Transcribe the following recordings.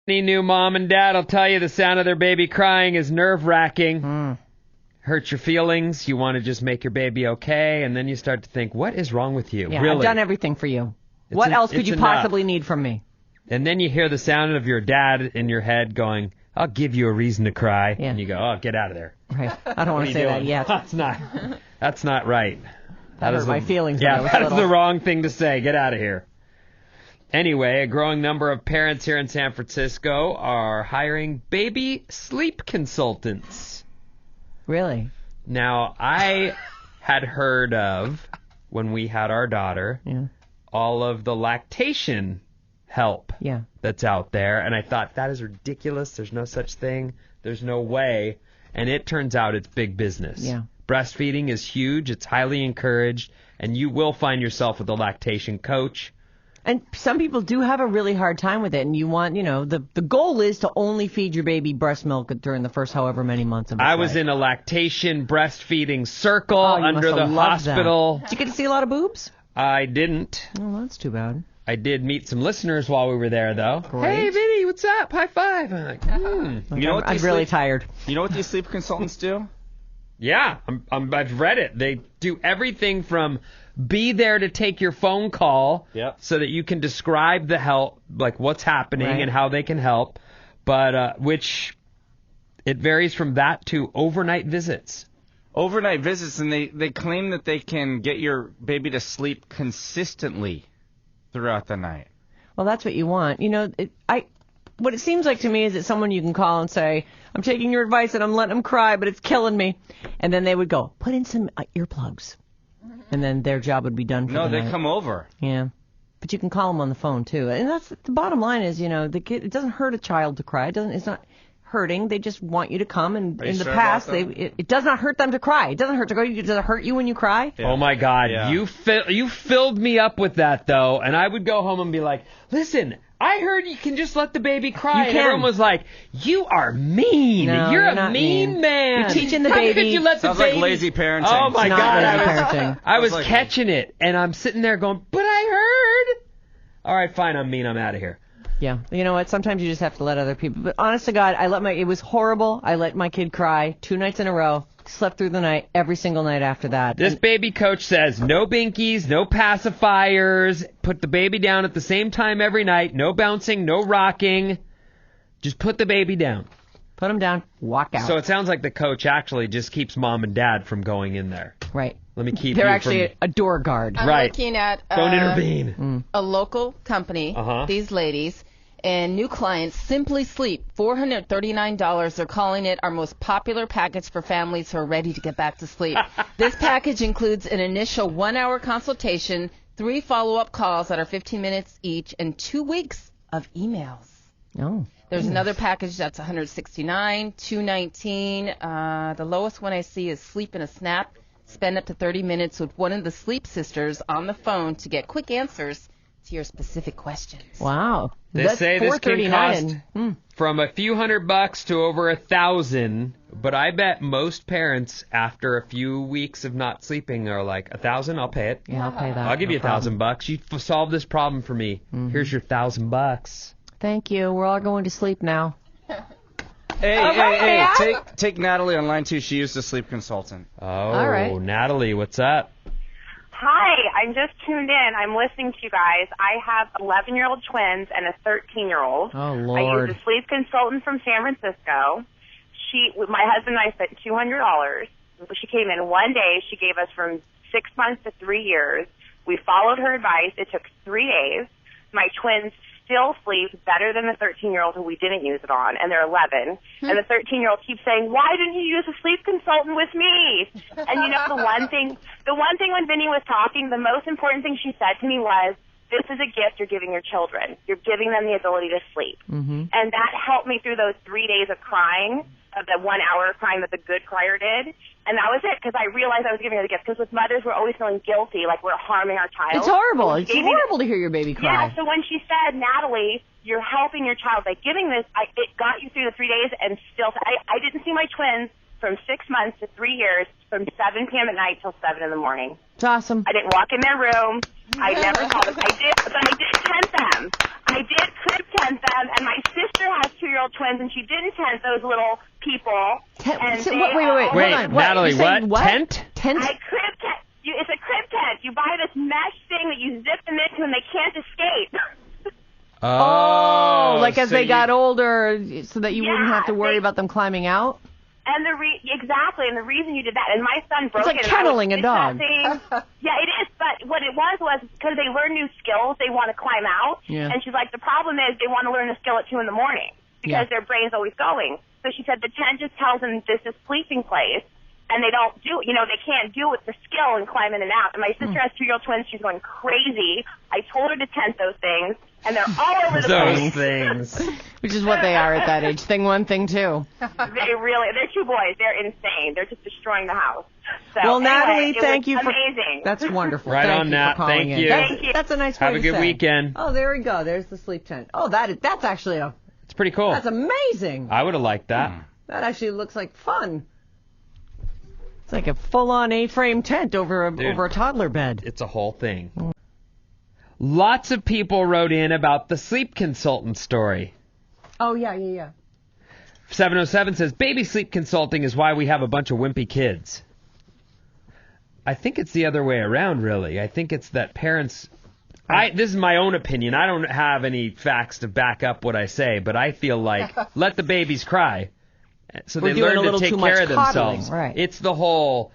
Any new mom and dad will tell you the sound of their baby crying is nerve-wracking. Hurts your feelings. You want to just make your baby okay, and then you start to think, what is wrong with you? Yeah, really? I've done everything for you. What else could you possibly need from me? And then you hear the sound of your dad in your head going, I'll give you a reason to cry. Yeah. And you go, oh, get out of there. Right. I don't want to say that yet. That's not right. That hurt my feelings. Yeah, that's the wrong thing to say. Get out of here. Anyway, a growing number of parents here in San Francisco are hiring baby sleep consultants. Really? Now, I had heard of, when we had our daughter, all of the lactation help that's out there. And I thought, that is ridiculous. There's no such thing. There's no way. And it turns out it's big business. Yeah. Breastfeeding is huge. It's highly encouraged. And you will find yourself with a lactation coach. And some people do have a really hard time with it. And you want, the goal is to only feed your baby breast milk during the first however many months of its life. I was in a lactation breastfeeding circle under the hospital. Did you get to see a lot of boobs? I didn't. Oh, that's too bad. I did meet some listeners while we were there, though. Great. Hey, Vinnie, what's up? High five. I'm like, I'm really tired. You know what these sleep consultants do? Yeah, I've read it. They do everything from be there to take your phone call so that you can describe the help, like what's happening and how they can help, but which it varies from that to overnight visits. Overnight visits, and they claim that they can get your baby to sleep consistently throughout the night. Well, that's what you want. What it seems like to me is that someone you can call and say, I'm taking your advice and I'm letting them cry, but it's killing me. And then they would go, put in some earplugs. And then their job would be done for the night. No, they come over. Yeah. But you can call them on the phone, too. And that's the bottom line is, the kid, it doesn't hurt a child to cry. It's not hurting. They just want you to come. And in the past, it does not hurt them to cry. It doesn't hurt to go. Does it hurt you when you cry? Yeah. Oh, my God. Yeah. You filled me up with that, though. And I would go home and be like, listen, I heard you can just let the baby cry. And everyone was like, you are mean. No, you're a mean man. You're teaching the baby. How could you let Sounds the baby... like lazy parenting. Oh, my God. I was like catching it. And I'm sitting there going, but I heard. All right, fine. I'm mean. I'm out of here. Yeah. You know what? Sometimes you just have to let other people. But honest to God, it was horrible. I let my kid cry 2 nights in a row. Slept through the night every single night after that. This baby coach says no binkies, no pacifiers, put the baby down at the same time every night, no bouncing, no rocking. Just put the baby down. Put him down, walk out. So it sounds like the coach actually just keeps mom and dad from going in there. Right. Let me keep They're you actually from... a door guard. I'm looking at Don't intervene. A local company, these ladies, and new clients, Simply Sleep, $439. They're calling it our most popular package for families who are ready to get back to sleep. This package includes an initial 1-hour consultation, 3 follow-up calls that are 15 minutes each, and 2 weeks of emails. Oh. There's another package that's $169, $219. The lowest one I see is Sleep in a Snap. Spend up to 30 minutes with one of the Sleep Sisters on the phone to get quick answers to your specific questions. Wow. They say this can cost from a few $100 to over $1,000, but I bet most parents, after a few weeks of not sleeping, are like, $1,000, I'll pay it. Yeah, I'll pay that. I'll give you $1,000. You solved this problem for me. Here's your $1,000. Thank you. We're all going to sleep now. Hey, take Natalie on line 2. She used a sleep consultant. Oh, all right. Natalie, what's up? Hi, I'm just tuned in. I'm listening to you guys. I have 11-year-old twins and a 13-year-old. Oh, Lord. I used a sleep consultant from San Francisco. My husband and I spent $200. She came in one day. She gave us from 6 months to 3 years. We followed her advice. It took 3 days. My twins still sleep better than the 13-year-old who we didn't use it on, and they're 11. And the 13-year-old keeps saying, why didn't you use a sleep consultant with me? And the one thing when Vinnie was talking, the most important thing she said to me was, this is a gift you're giving your children. You're giving them the ability to sleep. And that helped me through those 3 days of crying, of the 1 hour of crying that the good crier did. And that was it, because I realized I was giving her the gift. Because with mothers, we're always feeling guilty, like we're harming our child. It's horrible. It's horrible to hear your baby cry. Yeah, so when she said, Natalie, you're helping your child by giving this, it got you through the 3 days, and still, I didn't see my twins from 6 months to 3 years, from 7 p.m. at night till 7 in the morning. It's awesome. I didn't walk in their room. I never saw them. I did tempt them. I did crib tempt them, and my sister 6-year-old twins, and she didn't tent those little people. Wait, Natalie, what? Tent? Tent? Crib tent. It's a crib tent. You buy this mesh thing that you zip them into, and they can't escape. Like as they got older, so that you wouldn't have to worry about them climbing out? And exactly, and the reason you did that, and my son broke it. It's like kenneling a dog. Yeah, it is, but what it was because they learn new skills, they want to climb out. Yeah. And she's like, the problem is they want to learn a skill at 2 in the morning because their brain's always going. So she said the tent just tells them this is sleeping place, and they don't do it. They can't do it with the skill and climb in and out. And my sister has 2-year-old twins. She's going crazy. I told her to tent those things, and they're all over the place. Those things. Which is what they are at that age. Thing 1, thing 2. They're 2 boys. They're insane. They're just destroying the house. So, well, anyway, Natalie, thank you for amazing. That's wonderful. Right thank on, you Nat. For calling Thank you. Thank you. That's a nice way Have a good say. weekend. Oh, there we go. There's the sleep tent. Oh, that's actually It's pretty cool. That's amazing. I would have liked that. That actually looks like fun. It's like a full-on A-frame tent over a toddler bed. It's a whole thing. Lots of people wrote in about the sleep consultant story. Oh, yeah. 707 says, baby sleep consulting is why we have a bunch of wimpy kids. I think it's the other way around, really. I think it's that parents... this is my own opinion. I don't have any facts to back up what I say, but I feel like let the babies cry so they learn to take care of themselves. Right. It's the whole,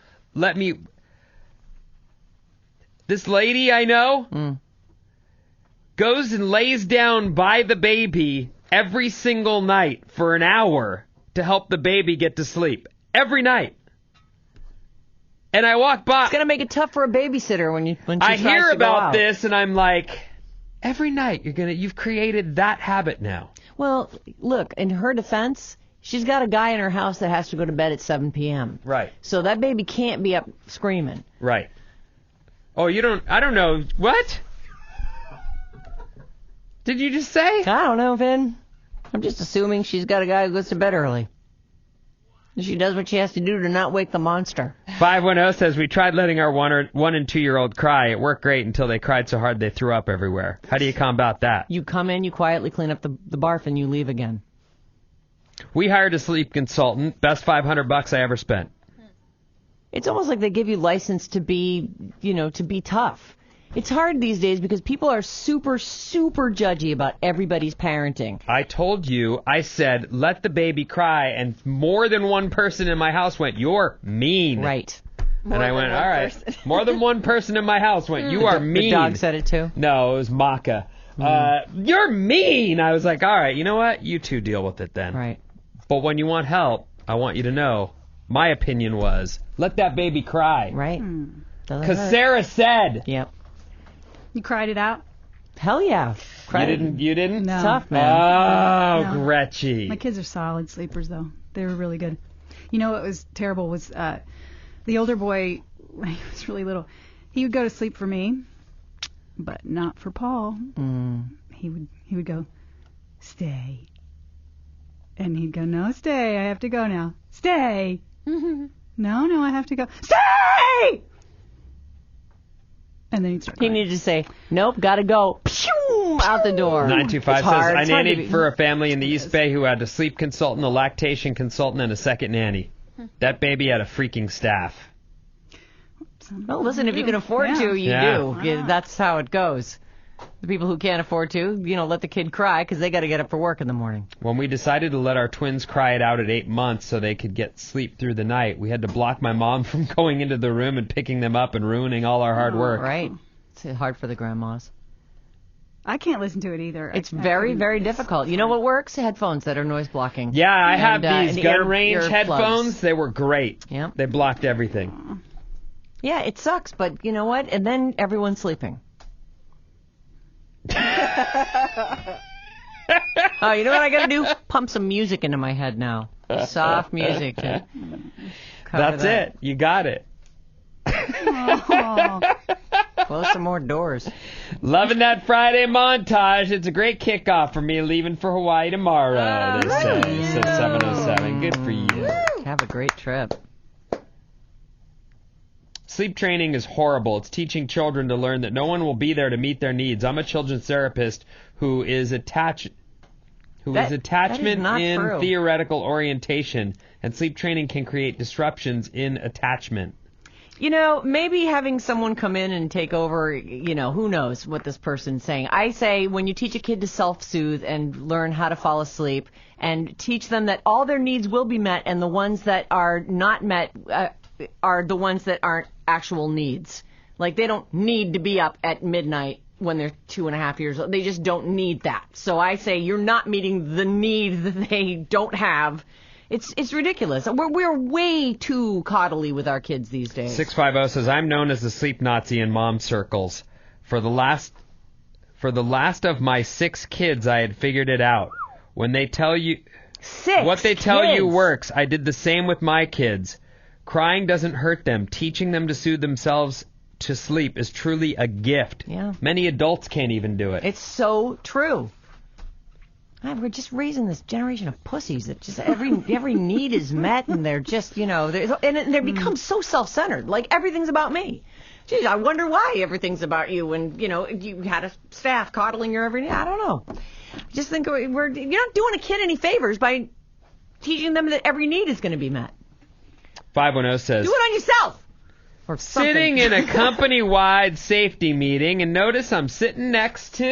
this lady I know goes and lays down by the baby every single night for an hour to help the baby get to sleep. Every night. And I walk by. It's going to make it tough for a babysitter when she I tries hear to go about out. this, and I'm like, every night you've created that habit now. Well, look, in her defense, she's got a guy in her house that has to go to bed at 7 p.m. Right. So that baby can't be up screaming. Right. Oh, I don't know. What? Did you just say? I don't know, Vin. I'm just assuming she's got a guy who goes to bed early. She does what she has to do to not wake the monster. 510 says, we tried letting our 1 and 2-year-old cry. It worked great until they cried so hard they threw up everywhere. How do you combat that? You come in, you quietly clean up the barf, and you leave again. We hired a sleep consultant. Best $500 I ever spent. It's almost like they give you license to be, to be tough. It's hard these days because people are super, super judgy about everybody's parenting. I told you, I said, let the baby cry, and more than one person in my house went, you're mean. Right. And I went, all right. More than one person in my house went, you are mean. The dog said it too? No, it was Maka. You're mean. I was like, all right, you know what? You two deal with it then. Right. But when you want help, I want you to know, my opinion was, let that baby cry. Right. Because Sarah said. Yep. You cried it out? Hell yeah. You didn't? No. Tough, man. Oh, No. Gretchy. My kids are solid sleepers, though. They were really good. You know what was terrible was the older boy, when he was really little, he would go to sleep for me, but not for Paul. He would go, stay. And he'd go, no, stay. I have to go now. Stay. No, I have to go. Stay! And then he'd start He crying. needed to say, nope, gotta go. Pew! Out the door. 925 It's says, hard. I It's hard to nannied be- for a family in the East Bay who had a sleep consultant, a lactation consultant, and a second nanny. That baby had a freaking staff. Well, listen, if you can afford to, you Yeah. do. Yeah, that's how it goes. The people who can't afford to, let the kid cry because they got to get up for work in the morning. When we decided to let our twins cry it out at 8 months so they could get sleep through the night, we had to block my mom from going into the room and picking them up and ruining all our hard work. Right. It's hard for the grandmas. I can't listen to it either. It's very, very difficult. You know what works? Headphones that are noise blocking. Yeah, I have And, these and gun range earplugs. headphones. They were great. Yep. They blocked everything. Yeah, it sucks, but you know what? And then everyone's sleeping. Oh, you know what I got to do? Pump some music into my head now. Soft music. To cover That's that. it. You got it. Oh. Close some more doors. Loving that Friday montage. It's a great kickoff for me leaving for Hawaii tomorrow, they say. Says 707. Good for you. Have a great trip. Sleep training is horrible. It's teaching children to learn that no one will be there to meet their needs. I'm a children's therapist who is attached who is attachment in theoretical orientation, and sleep training can create disruptions in attachment. You know, maybe having someone come in and take over, you know, who knows what this person's saying. I say when you teach a kid to self-soothe and learn how to fall asleep and teach them that all their needs will be met and the ones that are not met are the ones that aren't actual needs. Like they don't need to be up at midnight when they're 2.5 years old. They just don't need that. So I say you're not meeting the need that they don't have. It's ridiculous. We're way too coddly with our kids these days. 650 says, I'm known as the sleep Nazi in mom circles. For the last of my 6 kids, I had figured it out. When they tell you what they tell you works, I did the same with my kids. Crying doesn't hurt them. Teaching them to soothe themselves to sleep is truly a gift. Yeah. Many adults can't even do it. It's so true. We're just raising this generation of pussies that just every need is met, and they're just, you know, and they become so self-centered. Like everything's about me. Geez, I wonder why everything's about you when, you know, you had a staff coddling your every day. I don't know. I just think you're not doing a kid any favors by teaching them that every need is going to be met. 510 says, do it on yourself. Or sitting in a company-wide safety meeting, and notice I'm sitting next to